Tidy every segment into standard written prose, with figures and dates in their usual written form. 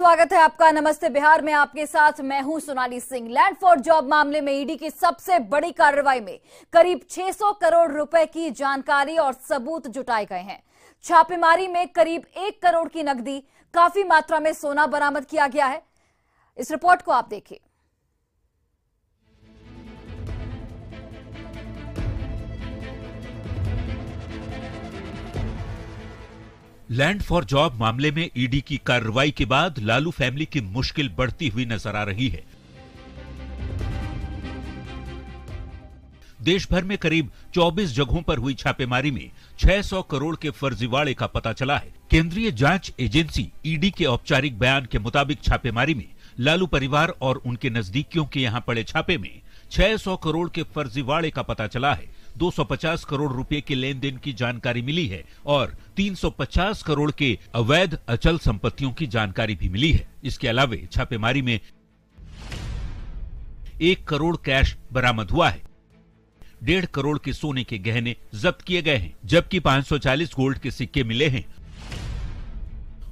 स्वागत है आपका नमस्ते बिहार में। आपके साथ मैं हूं Sonali Singh. Land for job मामले में ईडी की सबसे बड़ी कार्रवाई में करीब 600 करोड़ रुपए की जानकारी और सबूत जुटाए गए हैं। छापेमारी में करीब 1 करोड़ की नकदी, काफी मात्रा में सोना बरामद किया गया है। इस रिपोर्ट को आप देखिए। लैंड फॉर जॉब मामले में ईडी की कार्रवाई के बाद लालू फैमिली की मुश्किल बढ़ती हुई नजर आ रही है। देश भर में करीब 24 जगहों पर हुई छापेमारी में 600 करोड़ के फर्जीवाड़े का पता चला है। केंद्रीय जांच एजेंसी ईडी के औपचारिक बयान के मुताबिक छापेमारी में लालू परिवार और उनके नजदीकियों के यहां पड़े छापे में 600 करोड़ के फर्जीवाड़े का पता चला है। 250 करोड़ रुपए के लेन देन की जानकारी मिली है और 350 करोड़ के अवैध अचल संपत्तियों की जानकारी भी मिली है। इसके अलावा छापेमारी में 1 करोड़ कैश बरामद हुआ है। 1.5 करोड़ के सोने के गहने जब्त किए गए हैं, जबकि 540 गोल्ड के सिक्के मिले हैं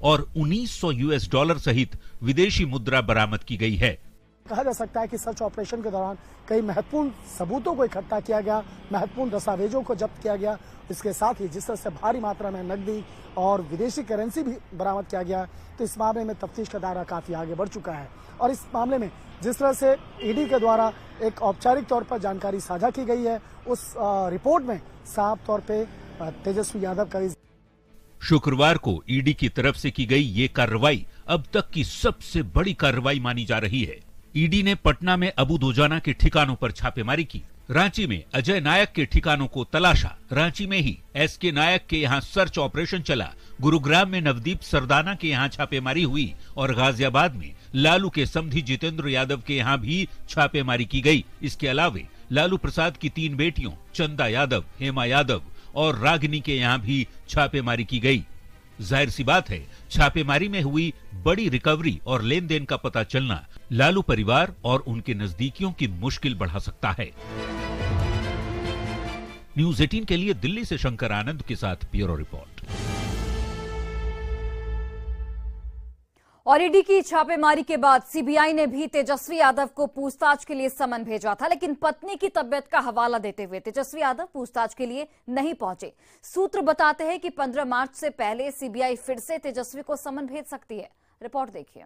और 1900 यूएस डॉलर सहित विदेशी मुद्रा बरामद की गई है। कहा जा सकता है कि सर्च ऑपरेशन के दौरान कई महत्वपूर्ण सबूतों को इकट्ठा किया गया, महत्वपूर्ण दस्तावेजों को जब्त किया गया। इसके साथ ही जिस तरह से भारी मात्रा में नकदी और विदेशी करेंसी भी बरामद किया गया, तो इस मामले में तफ्तीश का दायरा काफी आगे बढ़ चुका है। और इस मामले में जिस तरह से ईडी के द्वारा एक औपचारिक तौर पर जानकारी साझा की गई है, उस रिपोर्ट में साफ तौर पर तेजस्वी यादव का शुक्रवार को ईडी की तरफ से की गई ये कार्रवाई अब तक की सबसे बड़ी कार्रवाई मानी जा रही है। ईडी ने पटना में अबू दोजाना के ठिकानों पर छापेमारी की, रांची में अजय नायक के ठिकानों को तलाशा, रांची में ही एसके नायक के यहां सर्च ऑपरेशन चला, गुरुग्राम में नवदीप सरदाना के यहां छापेमारी हुई और गाजियाबाद में लालू के समधी जितेंद्र यादव के यहां भी छापेमारी की गई। इसके अलावा लालू प्रसाद की 3 बेटियों चंदा यादव, हेमा यादव और रागिनी के यहां भी छापेमारी की गई। जाहिर सी बात है, छापेमारी में हुई बड़ी रिकवरी और लेन देन का पता चलना लालू परिवार और उनके नजदीकियों की मुश्किल बढ़ा सकता है। न्यूज़ 18 के लिए दिल्ली से शंकर आनंद के साथ ब्यूरो रिपोर्ट। और ईडी की छापेमारी के बाद सीबीआई ने भी तेजस्वी यादव को पूछताछ के लिए समन भेजा था, लेकिन पत्नी की तबीयत का हवाला देते हुए तेजस्वी यादव पूछताछ के लिए नहीं पहुंचे। सूत्र बताते हैं कि 15 मार्च से पहले सीबीआई फिर से तेजस्वी को समन भेज सकती है। रिपोर्ट देखिए।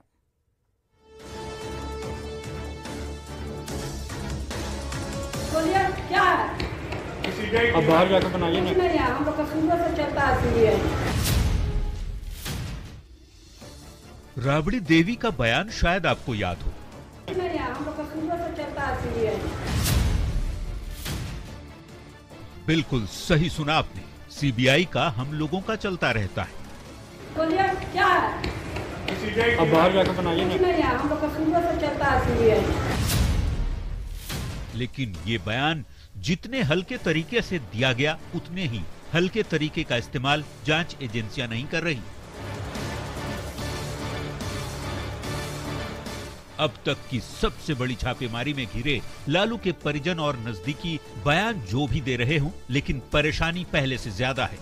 क्या है? अब बाहर जाकर बनाइए ना। हम लोग का शुरू से चलता है। राबड़ी देवी का बयान शायद आपको याद हो। हम लोग का शुरू से चलता है। बिल्कुल सही सुना आपने, सीबीआई का हम लोगों का चलता रहता है। बोलिए क्या है? अब बाहर जाकर बनाइए ना। हम लोग का शुरू से चलता है। लेकिन ये बयान जितने हल्के तरीके से दिया गया, उतने ही हल्के तरीके का इस्तेमाल जांच एजेंसियां नहीं कर रही। अब तक की सबसे बड़ी छापेमारी में घिरे लालू के परिजन और नजदीकी बयान जो भी दे रहे हों, लेकिन परेशानी पहले से ज्यादा है।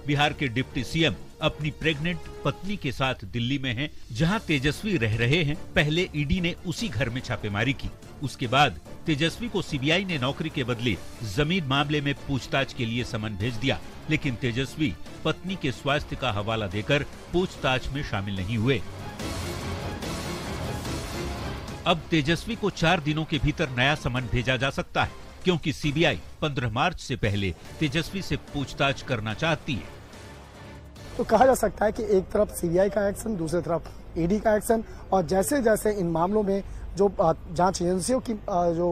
बिहार के डिप्टी सीएम अपनी प्रेग्नेंट पत्नी के साथ दिल्ली में हैं, जहां तेजस्वी रह रहे हैं। पहले ईडी ने उसी घर में छापेमारी की। उसके बाद तेजस्वी को सीबीआई ने नौकरी के बदले जमीन मामले में पूछताछ के लिए समन भेज दिया, लेकिन तेजस्वी पत्नी के स्वास्थ्य का हवाला देकर पूछताछ में शामिल नहीं हुए। अब तेजस्वी को 4 दिनों के भीतर नया समन भेजा जा सकता है, क्योंकि सीबीआई 15 मार्च से पहले तेजस्वी से पूछताछ करना चाहती है। तो कहा जा सकता है कि एक तरफ सीबीआई का एक्शन, दूसरी तरफ ईडी का एक्शन, और जैसे जैसे इन मामलों में जो जांच एजेंसियों की जो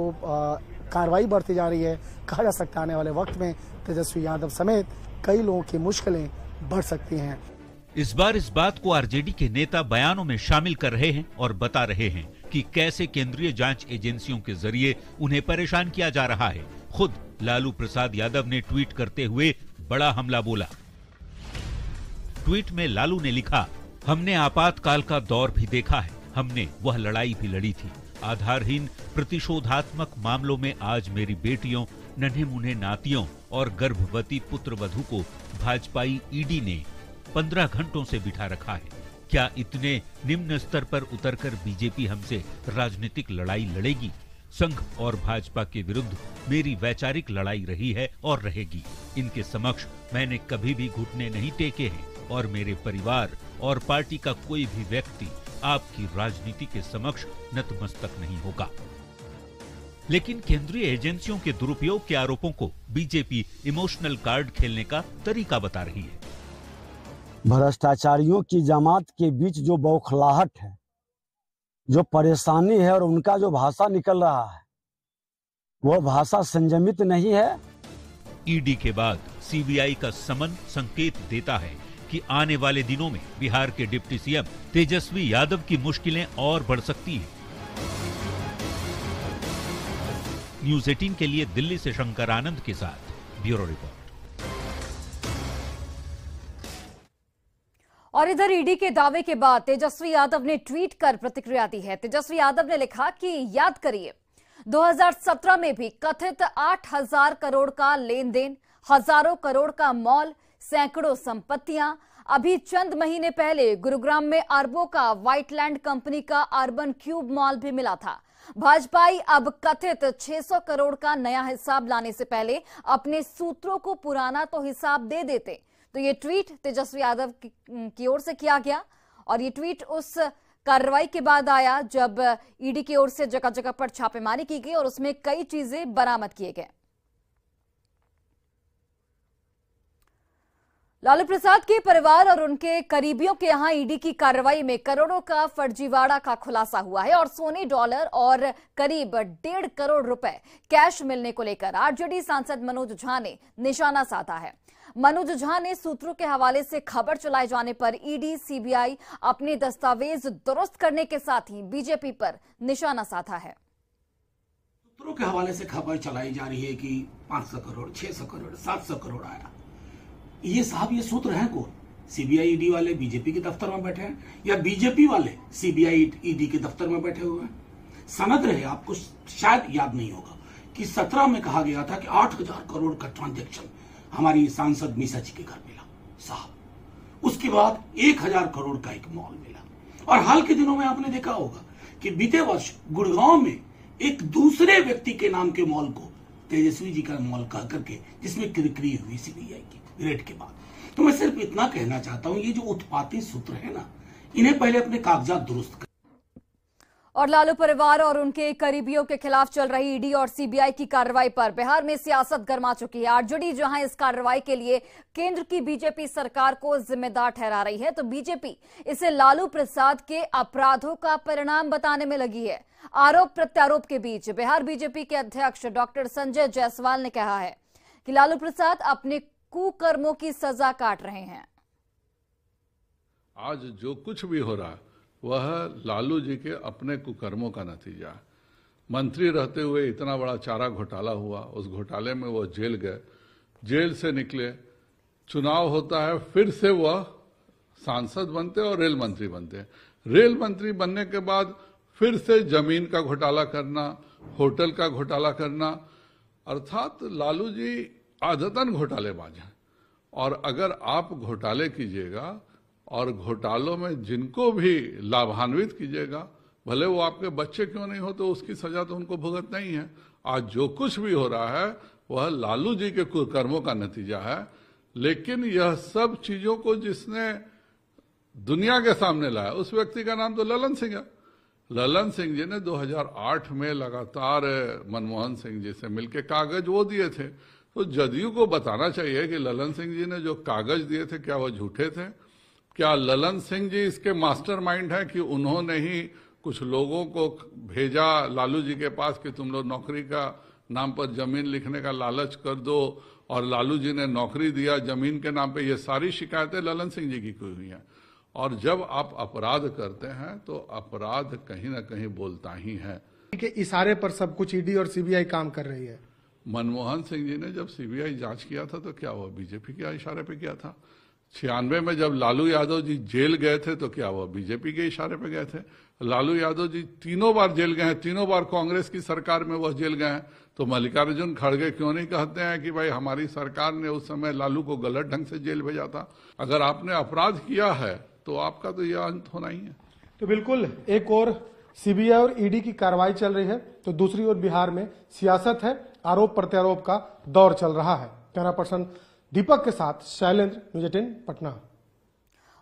कार्रवाई बढ़ती जा रही है, कहा जा सकता है आने वाले वक्त में तेजस्वी यादव समेत कई लोगों की मुश्किलें बढ़ सकती हैं। इस बार इस बात को आरजेडी के नेता बयानों में शामिल कर रहे हैं और बता रहे हैं कि कैसे केंद्रीय जांच एजेंसियों के जरिए उन्हें परेशान किया जा रहा है। खुद लालू प्रसाद यादव ने ट्वीट करते हुए बड़ा हमला बोला। ट्वीट में लालू ने लिखा, हमने आपातकाल का दौर भी देखा है, हमने वह लड़ाई भी लड़ी थी। आधारहीन प्रतिशोधात्मक मामलों में आज मेरी बेटियों, नन्हे मुन्ने नातियों और गर्भवती पुत्रवधू को भाजपाई ईडी ने 15 घंटों से बिठा रखा है। क्या इतने निम्न स्तर पर उतरकर बीजेपी हमसे राजनीतिक लड़ाई लड़ेगी? संघ और भाजपा के विरुद्ध मेरी वैचारिक लड़ाई रही है और रहेगी। इनके समक्ष मैंने कभी भी घुटने नहीं टेके हैं और मेरे परिवार और पार्टी का कोई भी व्यक्ति आपकी राजनीति के समक्ष नतमस्तक नहीं होगा। लेकिन केंद्रीय एजेंसियों के दुरुपयोग के आरोपों को बीजेपी इमोशनल कार्ड खेलने का तरीका बता रही है। भ्रष्टाचारियों की जमात के बीच जो बौखलाहट है, जो परेशानी है और उनका जो भाषा निकल रहा है, वो भाषा संयमित नहीं है। ईडी के बाद सीबीआई का समन संकेत देता है कि आने वाले दिनों में बिहार के डिप्टी सीएम तेजस्वी यादव की मुश्किलें और बढ़ सकती हैं। न्यूज़ 18 के लिए दिल्ली से शंकर आनंद के साथ ब्यूरो रिपोर्ट। और इधर ईडी के दावे के बाद तेजस्वी यादव ने ट्वीट कर प्रतिक्रिया दी है। तेजस्वी यादव ने लिखा कि याद करिए 2017 में भी कथित 8,000 करोड़ का लेन देन, हजारों करोड़ का मॉल, सैकड़ों संपत्तियां। अभी चंद महीने पहले गुरुग्राम में अरबों का व्हाइटलैंड कंपनी का अर्बन क्यूब मॉल भी मिला था। भाजपाई अब कथित 600 करोड़ का नया हिसाब लाने से पहले अपने सूत्रों को पुराना तो हिसाब दे देते। तो ये ट्वीट तेजस्वी यादव की ओर से किया गया और ये ट्वीट उस कार्रवाई के बाद आया जब ईडी की ओर से जगह जगह पर छापेमारी की गई और उसमें कई चीजें बरामद किए गए। लालू प्रसाद के परिवार और उनके करीबियों के यहां ईडी की कार्रवाई में करोड़ों का फर्जीवाड़ा का खुलासा हुआ है और सोने, डॉलर और करीब 1.5 करोड़ रुपए कैश मिलने को लेकर आरजेडी सांसद मनोज झा ने निशाना साधा है। मनोज झा ने सूत्रों के हवाले से खबर चलाए जाने पर ईडी, सीबीआई अपने दस्तावेज दुरुस्त करने के साथ ही बीजेपी पर निशाना साधा है। सूत्रों के हवाले से खबर चलाई जा रही है कि 500 करोड़, 600 करोड़, 700 करोड़ आया। ये साहब, ये सूत्र हैं कौन? सीबीआई ईडी वाले बीजेपी के दफ्तर में बैठे हैं या बीजेपी वाले सीबीआई ईडी के दफ्तर में बैठे हुए हैं? सनद रहे, आपको शायद याद नहीं होगा कि 17 में कहा गया था कि 8,000 करोड़ का ट्रांजैक्शन हमारी सांसद मीसा जी के घर मिला साहब। उसके बाद 1,000 करोड़ का एक मॉल मिला। और हाल के दिनों में आपने देखा होगा कि बीते वर्ष गुड़गांव में एक दूसरे व्यक्ति के नाम के मॉल को तेजस्वी जी का मॉल कह करके जिसमें किरकिरी हुई सीबीआई की रेड के बाद। तो मैं सिर्फ इतना कहना चाहता हूं, ये जो उत्पाती सूत्र है ना, इन्हें पहले अपने कागजात दुरुस्त कर। और लालू परिवार और उनके करीबियों के खिलाफ चल रही ईडी और सीबीआई की कार्रवाई पर बिहार में सियासत गर्मा चुकी है। आरजेडी जहां इस कार्रवाई के लिए केंद्र की बीजेपी सरकार को जिम्मेदार ठहरा रही है, तो बीजेपी इसे लालू प्रसाद के अपराधों का परिणाम बताने में लगी है। आरोप प्रत्यारोप के बीच बिहार बीजेपी के अध्यक्ष डॉक्टर संजय जायसवाल ने कहा है कि लालू प्रसाद अपने कुकर्मों की सजा काट रहे हैं। आज जो कुछ भी हो रहा है वह लालू जी के अपने कुकर्मों का नतीजा है। मंत्री रहते हुए इतना बड़ा चारा घोटाला हुआ, उस घोटाले में वो जेल गए, जेल से निकले, चुनाव होता है, फिर से वह सांसद बनते और रेल मंत्री बनते हैं। रेल मंत्री बनने के बाद फिर से जमीन का घोटाला करना, होटल का घोटाला करना, अर्थात लालू जी आदतन घोटालेबाज हैं। और अगर आप घोटाले कीजिएगा और घोटालों में जिनको भी लाभान्वित कीजिएगा, भले वो आपके बच्चे क्यों नहीं हो, तो उसकी सजा तो उनको भुगतना ही है। आज जो कुछ भी हो रहा है वह लालू जी के कुकर्मों का नतीजा है। लेकिन यह सब चीजों को जिसने दुनिया के सामने लाया उस व्यक्ति का नाम तो ललन सिंह है। ललन सिंह जी ने 2008 में लगातार मनमोहन सिंह जी से मिलकर कागज वो दिए थे। तो जदयू को बताना चाहिए कि ललन सिंह जी ने जो कागज दिए थे क्या वो झूठे थे? क्या ललन सिंह जी इसके मास्टरमाइंड हैं कि उन्होंने ही कुछ लोगों को भेजा लालू जी के पास कि तुम लोग नौकरी का नाम पर जमीन लिखने का लालच कर दो, और लालू जी ने नौकरी दिया जमीन के नाम पे? ये सारी शिकायतें ललन सिंह जी की हुई हैं। और जब आप अपराध करते हैं तो अपराध कहीं ना कहीं बोलता ही है। के इशारे पर सब कुछ ईडी और सीबीआई काम कर रही है। मनमोहन सिंह जी ने जब सीबीआई जांच किया था तो क्या वो बीजेपी के इशारे पे किया था? 96 में जब लालू यादव जी जेल गए थे तो क्या वो बीजेपी के इशारे पे गए थे? लालू यादव जी 3 बार जेल गए हैं, 3 बार कांग्रेस की सरकार में वह जेल गए हैं। तो मल्लिकार्जुन खड़गे क्यों नहीं कहते हैं कि भाई हमारी सरकार ने उस समय लालू को गलत ढंग से जेल भेजा था? अगर आपने अपराध किया है तो आपका तो यह अंत होना ही है। तो बिल्कुल, एक और सीबीआई और ईडी की कार्रवाई चल रही है तो दूसरी ओर बिहार में सियासत है, आरोप प्रत्यारोप का दौर चल रहा है। कैमरा पर्सन दीपक के साथ शैलेंद्र, न्यूज़ 18 पटना।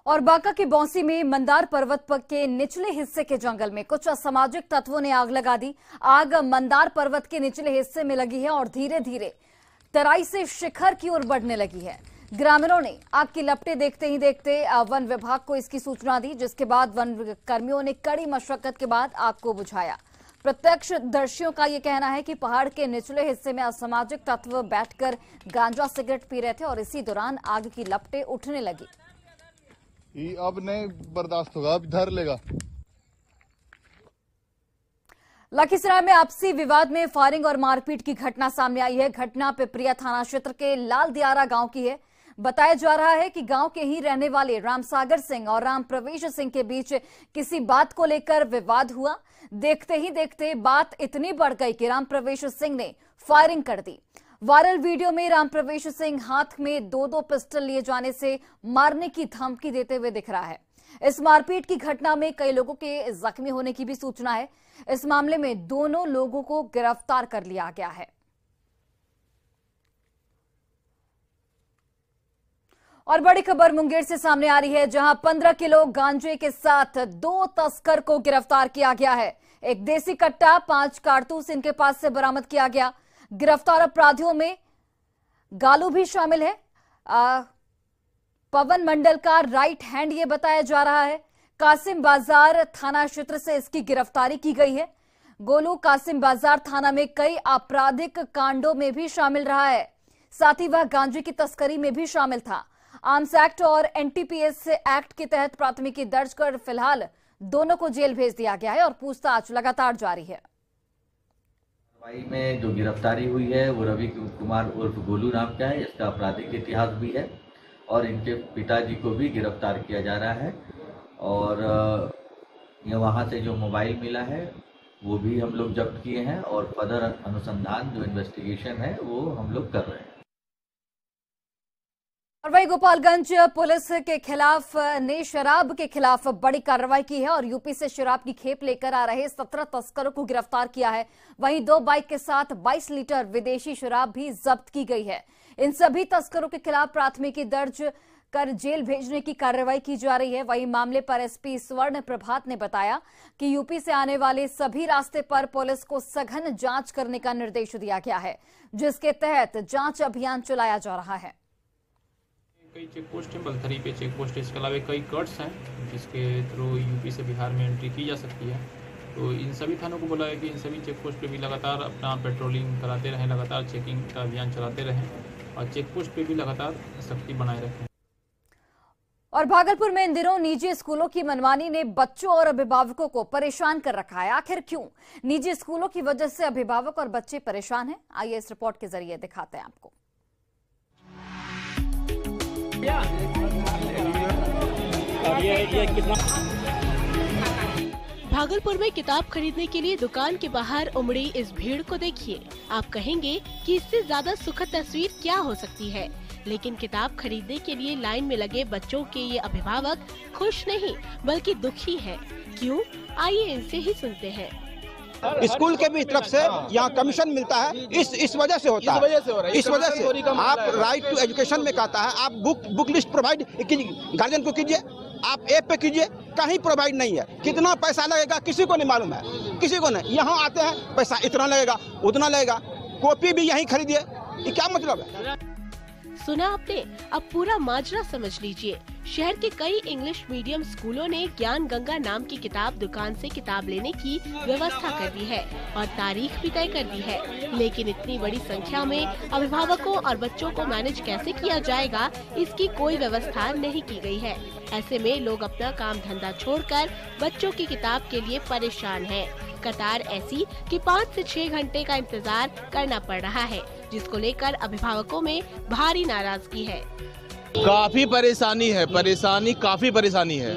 और बांका के बौंसी में मंदार पर्वत के निचले हिस्से के जंगल में कुछ असामाजिक तत्वों ने आग लगा दी। आग मंदार पर्वत के निचले हिस्से में लगी है और धीरे धीरे तराई से शिखर की ओर बढ़ने लगी है। ग्रामीणों ने आग की लपटें देखते ही देखते वन विभाग को इसकी सूचना दी, जिसके बाद वन कर्मियों ने कड़ी मशक्कत के बाद आग को बुझाया। प्रत्यक्षदर्शियों का यह कहना है कि पहाड़ के निचले हिस्से में असामाजिक तत्व बैठकर गांजा सिगरेट पी रहे थे और इसी दौरान आग की लपटें उठने लगी। ये अब नहीं बर्दाश्त होगा, अब धर लेगा। लखीसराय में आपसी विवाद में फायरिंग और मारपीट की घटना सामने आई है। घटना पिपरिया थाना क्षेत्र के लाल दियारा गांव की है। बताया जा रहा है कि गांव के ही रहने वाले रामसागर सिंह और राम प्रवेश सिंह के बीच किसी बात को लेकर विवाद हुआ। देखते ही देखते बात इतनी बढ़ गई कि राम प्रवेश सिंह ने फायरिंग कर दी। वायरल वीडियो में राम प्रवेश सिंह हाथ में 2-2 पिस्टल लिए जाने से मारने की धमकी देते हुए दिख रहा है। इस मारपीट की घटना में कई लोगों के जख्मी होने की भी सूचना है। इस मामले में दोनों लोगों को गिरफ्तार कर लिया गया है। और बड़ी खबर मुंगेर से सामने आ रही है, जहां 15 किलो गांजे के साथ 2 तस्कर को गिरफ्तार किया गया है। एक देसी कट्टा, 5 कारतूस इनके पास से बरामद किया गया। गिरफ्तार अपराधियों में गालू भी शामिल है। पवन मंडल का राइट हैंड ये बताया जा रहा है। कासिम बाजार थाना क्षेत्र से इसकी गिरफ्तारी की गई है। गोलू कासिम बाजार थाना में कई आपराधिक कांडों में भी शामिल रहा है। साथ ही वह गांजे की तस्करी में भी शामिल था। आर्म्स एक्ट और एनटीपीएस एक्ट के तहत प्राथमिकी दर्ज कर फिलहाल दोनों को जेल भेज दिया गया है और पूछताछ लगातार जारी है। कार्रवाई में जो गिरफ्तारी हुई है वो रवि कुमार उर्फ गोलू नाम का है। इसका आपराधिक इतिहास भी है और इनके पिताजी को भी गिरफ्तार किया जा रहा है। और ये वहाँ से जो मोबाइल मिला है वो भी हम लोग जब्त किए हैं और फर्दर अनुसंधान जो इन्वेस्टिगेशन है वो हम लोग कर रहे हैं। और वही गोपालगंज पुलिस के खिलाफ ने शराब के खिलाफ बड़ी कार्रवाई की है और यूपी से शराब की खेप लेकर आ रहे 17 तस्करों को गिरफ्तार किया है। वहीं 2 बाइक के साथ 22 लीटर विदेशी शराब भी जब्त की गई है। इन सभी तस्करों के खिलाफ प्राथमिकी दर्ज कर जेल भेजने की कार्रवाई की जा रही है। वहीं मामले पर एसपी स्वर्ण प्रभात ने बताया कि यूपी से आने वाले सभी रास्ते पर पुलिस को सघन जांच करने का निर्देश दिया गया है, जिसके तहत जांच अभियान चलाया जा रहा है। कई चेक पोस्ट है, बलथरी पे चेक पोस्ट है, इसके अलावा कई कट्स हैं जिसके थ्रू यूपी से बिहार में एंट्री की जा सकती है। तो इन सभी थानों को बोला है कि इन सभी चेक पोस्ट पे भी लगातार अपना पेट्रोलिंग कराते रहें, लगातार चेकिंग का अभियान चलाते रहें और चेक पोस्ट पे भी लगातार सख्ती बनाए रखें। और भागलपुर में इन दिनों निजी स्कूलों की मनमानी ने बच्चों और अभिभावकों को परेशान कर रखा है। आखिर क्यों निजी स्कूलों की वजह से अभिभावक और बच्चे परेशान हैं? आइए इस रिपोर्ट के जरिए दिखाते हैं आपको। भागलपुर में किताब खरीदने के लिए दुकान के बाहर उमड़ी इस भीड़ को देखिए। आप कहेंगे कि इससे ज्यादा सुखद तस्वीर क्या हो सकती है, लेकिन किताब खरीदने के लिए लाइन में लगे बच्चों के ये अभिभावक खुश नहीं बल्कि दुखी हैं। क्यों? आइए इनसे ही सुनते हैं। स्कूल के भी तरफ से यहाँ कमीशन मिलता है, इस वजह से होता है। इस वजह से आप राइट टू एजुकेशन में कहता है आप बुक लिस्ट प्रोवाइड गार्जियन को कीजिए, आप ऐप पे कीजिए, कहीं प्रोवाइड नहीं है। कितना पैसा लगेगा किसी को नहीं मालूम है, किसी को नहीं। यहाँ आते हैं पैसा इतना लगेगा उतना लगेगा, कॉपी भी यहीं खरीदिए, ये क्या मतलब है? सुना आपने, अब पूरा माजरा समझ लीजिए। शहर के कई इंग्लिश मीडियम स्कूलों ने ज्ञान गंगा नाम की किताब दुकान से किताब लेने की व्यवस्था कर दी है और तारीख भी तय कर दी है, लेकिन इतनी बड़ी संख्या में अभिभावकों और बच्चों को मैनेज कैसे किया जाएगा, इसकी कोई व्यवस्था नहीं की गई है। ऐसे में लोग अपना काम धंधा छोड़कर बच्चों की किताब के लिए परेशान हैं। कतार ऐसी कि 5 से 6 घंटे का इंतजार करना पड़ रहा है, जिसको लेकर अभिभावकों में भारी नाराजगी है। काफी परेशानी काफी परेशानी है।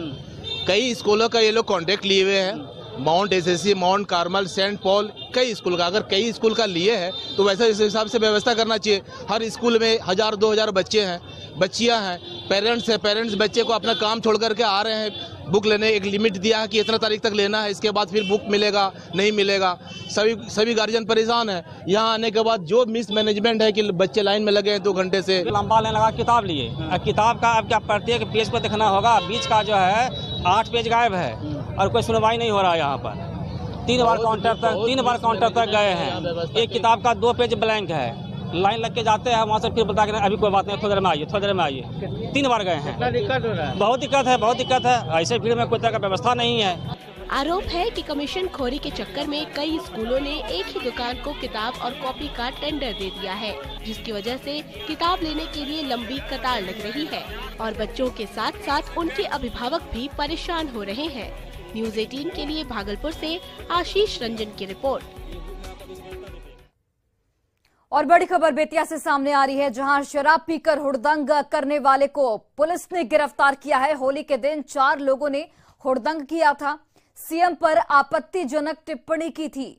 कई स्कूलों का ये लोग कॉन्ट्रैक्ट लिए हुए हैं, Mount SSC, Mount Carmel, Saint Paul, कई स्कूल का। अगर कई स्कूल का लिए हैं तो वैसे इस हिसाब से व्यवस्था करना चाहिए। हर स्कूल में 1000-2000 बच्चे हैं, बच्चियां हैं, पेरेंट्स हैं। पेरेंट्स बच्चे को अपना काम छोड़ करके आ रहे हैं बुक लेने। एक लिमिट दिया है कि इतना तारीख तक लेना है, इसके बाद फिर बुक मिलेगा नहीं मिलेगा। सभी गार्जियन परेशान है। यहाँ आने के बाद जो मिस मैनेजमेंट है कि बच्चे लाइन में लगे हैं 2 घंटे से। लंबा लाइन लगा किताब लिए, किताब का अब क्या प्रत्येक पेज को देखना होगा। बीच का जो है 8 पेज गायब है और कोई सुनवाई नहीं हो रहा है। यहाँ पर 3 बार काउंटर तक गए हैं। एक किताब का 2 पेज ब्लैंक है। लाइन लग के जाते हैं, वहाँ से फिर बता के अभी कोई बात नहीं, थोड़ी देर में आइए। 3 बार गए हैं। दिक्कत हो रहा है, बहुत दिक्कत है। ऐसे भीड़ में कोई तरह का व्यवस्था नहीं है। आरोप है कि कमीशन खोरी के चक्कर में कई स्कूलों ने एक ही दुकान को किताब और कॉपी का टेंडर दे दिया है, जिसकी वजह से किताब लेने के लिए लंबी कतार लग रही है और बच्चों के साथ साथ उनके अभिभावक भी परेशान हो रहे हैं। न्यूज़ 18 के लिए भागलपुर से आशीष रंजन की रिपोर्ट। और बड़ी खबर बेतिया से सामने आ रही है, जहां शराब पीकर हुड़दंग करने वाले को पुलिस ने गिरफ्तार किया है। होली के दिन 4 लोगों ने हुड़दंग किया था, सीएम पर आपत्तिजनक टिप्पणी की थी।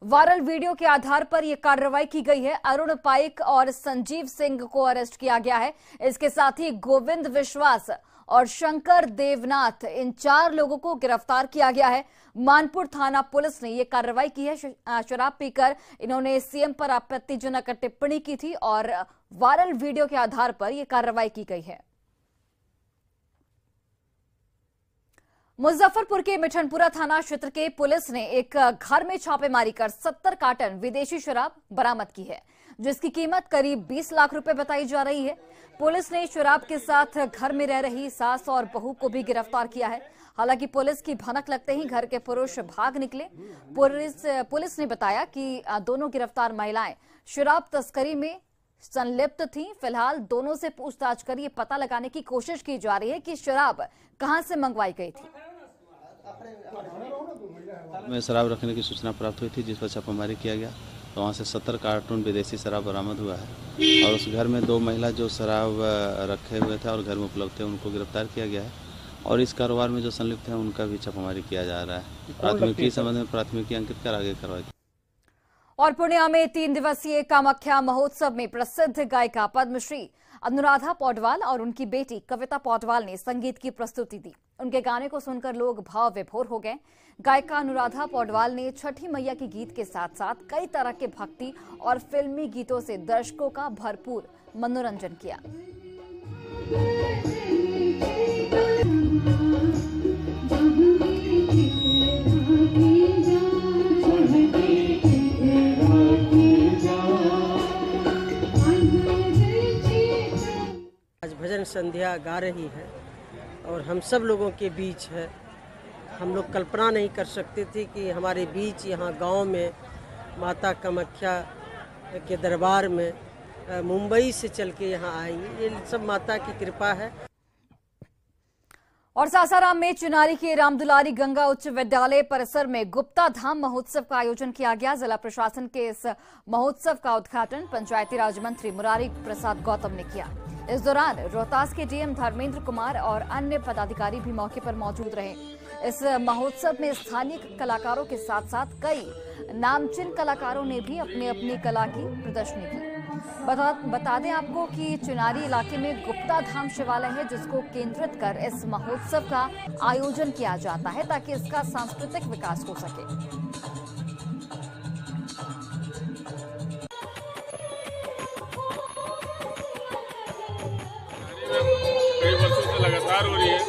वायरल वीडियो के आधार पर यह कार्रवाई की गई है। अरुण पाइक और संजीव सिंह को अरेस्ट किया गया है। इसके साथ ही गोविंद विश्वास और शंकर देवनाथ, इन 4 लोगों को गिरफ्तार किया गया है। मानपुर थाना पुलिस ने यह कार्रवाई की है। शराब पीकर इन्होंने सीएम पर आपत्तिजनक टिप्पणी की थी और वायरल वीडियो के आधार पर यह कार्रवाई की गई है। मुजफ्फरपुर के मिठनपुरा थाना क्षेत्र के पुलिस ने एक घर में छापेमारी कर 70 कार्टन विदेशी शराब बरामद की है, जिसकी कीमत करीब 20 लाख रुपए बताई जा रही है। पुलिस ने शराब के साथ घर में रह रही सास और बहू को भी गिरफ्तार किया है। हालांकि पुलिस की भनक लगते ही घर के पुरुष भाग निकले। पुलिस ने बताया कि दोनों गिरफ्तार महिलाएं शराब तस्करी में संलिप्त थीं। फिलहाल दोनों से पूछताछ कर ये पता लगाने की कोशिश की जा रही है कि शराब कहां से मंगवाई गई थी। में शराब रखने की सूचना प्राप्त हुई थी, जिस पर छापामारी किया गया तो वहाँ से 70 कार्टून विदेशी शराब बरामद हुआ है और उस घर में 2 महिला जो शराब रखे हुए थे और घर में उपलब्ध थे उनको गिरफ्तार किया गया है और इस कारोबार में जो संलिप्त है उनका भी छापामारी किया जा रहा है। प्राथमिकी संबंध में प्राथमिकी अंकित कर आगे कार्रवाई। और पूर्णिया में 3 दिवसीय कामाख्या महोत्सव में प्रसिद्ध गायिका पद्मश्री अनुराधा पौडवाल और उनकी बेटी कविता पौडवाल ने संगीत की प्रस्तुति दी। उनके गाने को सुनकर लोग भाव विभोर हो गए। गायिका अनुराधा पौडवाल ने छठी मैया के गीत के साथ साथ कई तरह के भक्ति और फिल्मी गीतों से दर्शकों का भरपूर मनोरंजन किया। आज भजन संध्या गा रही है और हम सब लोगों के बीच है। हम लोग कल्पना नहीं कर सकते थे कि हमारे बीच यहाँ गांव में माता कामाख्या के दरबार में मुंबई से चल के यहाँ आएंगे। ये सब माता की कृपा है। और सासाराम में चिनारी के रामदुलारी गंगा उच्च विद्यालय परिसर में गुप्ता धाम महोत्सव का आयोजन किया गया। जिला प्रशासन के इस महोत्सव का उद्घाटन पंचायती राज मंत्री मुरारी प्रसाद गौतम ने किया। इस दौरान रोहतास के डीएम धर्मेंद्र कुमार और अन्य पदाधिकारी भी मौके पर मौजूद रहे। इस महोत्सव में स्थानीय कलाकारों के साथ साथ कई नामचीन कलाकारों ने भी अपनी अपनी कला की प्रदर्शनी की। बता दें आपको कि चिनारी इलाके में गुप्ता धाम शिवालय है, जिसको केंद्रित कर इस महोत्सव का आयोजन किया जाता है ताकि इसका सांस्कृतिक विकास हो सके। कई वर्षों से लगातार हो रही है।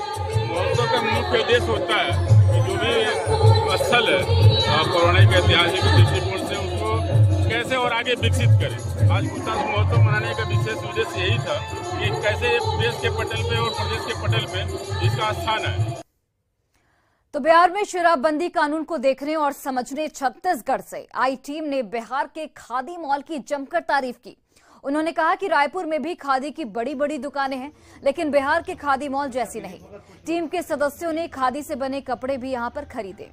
महोत्सव का मुख्य उद्देश्य होता है कि जो भी स्थल है पौराणिक ऐतिहासिक दृष्टिकोण से उसको कैसे और आगे विकसित करें। आज गुप्ता महोत्सव मनाने का विशेष उद्देश्य यही था कि कैसे देश के पटल पे और प्रदेश के पटल पे इसका स्थान है। तो बिहार में शराबबंदी कानून को देखने और समझने छत्तीसगढ़ से आई टीम ने बिहार के खादी मॉल की जमकर तारीफ की। उन्होंने कहा कि रायपुर में भी खादी की बड़ी बड़ी दुकानें हैं, लेकिन बिहार के खादी मॉल जैसी नहीं। टीम के सदस्यों ने खादी से बने कपड़े भी यहां पर खरीदे।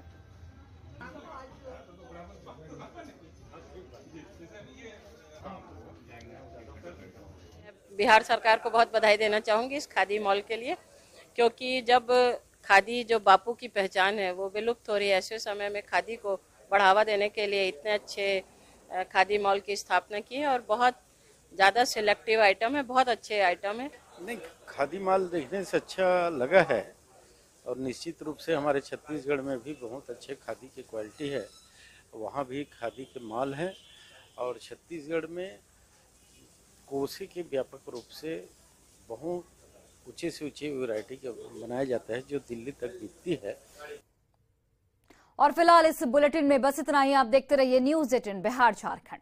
बिहार सरकार को बहुत बधाई देना चाहूँगी इस खादी मॉल के लिए, क्योंकि जब खादी जो बापू की पहचान है वो विलुप्त हो रही है, ऐसे समय में खादी को बढ़ावा देने के लिए इतने अच्छे खादी मॉल की स्थापना की है और बहुत ज़्यादा सिलेक्टिव आइटम है, बहुत अच्छे आइटम है। नहीं, खादी माल देखने से अच्छा लगा है और निश्चित रूप से हमारे छत्तीसगढ़ में भी बहुत अच्छे खादी की क्वालिटी है, वहाँ भी खादी के माल हैं और छत्तीसगढ़ में कोसे के व्यापक रूप से बहुत ऊंचे से ऊंचे वैरायटी के बनाया जाता है जो दिल्ली तक बिकती है। और फिलहाल इस बुलेटिन में बस इतना ही। आप देखते रहिए न्यूज़ 18 बिहार झारखंड।